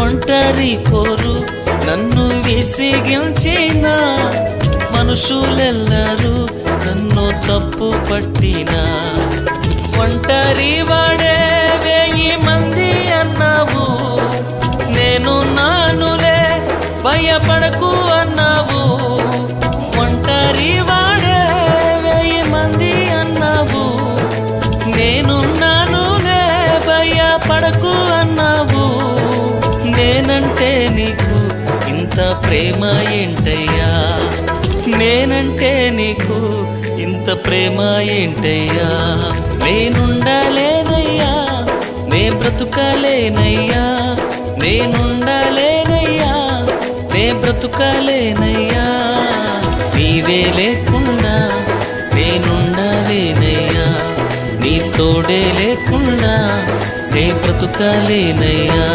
ఒంటరి పోరు నన్ను విసిగించిన మనుషులెల్లరూ నన్ను తప్పు పట్టినా ఒంటరి వాడే 1000 మంది అన్నావు నేను నానులే భయపడకు అన్నావు ఒంటరి వాడే 1000 మంది అన్నావు నేను నానులే భయపడకు అన్నావు నేనంటే నీకు ఇంత ప్రేమ ఏంటయ్యా నేనంటే నీకు ఇంత ప్రేమ ఏంటయ్యా నేనుండలేనయ్యా నే బ్రతుకలేనయ్యా నేనుండలేనయ్యా నే బ్రతుకలేనయ్యా నీవే లేకుండా నేనుండలేనయ్యా నీ తోడే లేకుండా నే బ్రతుకలేనయ్యా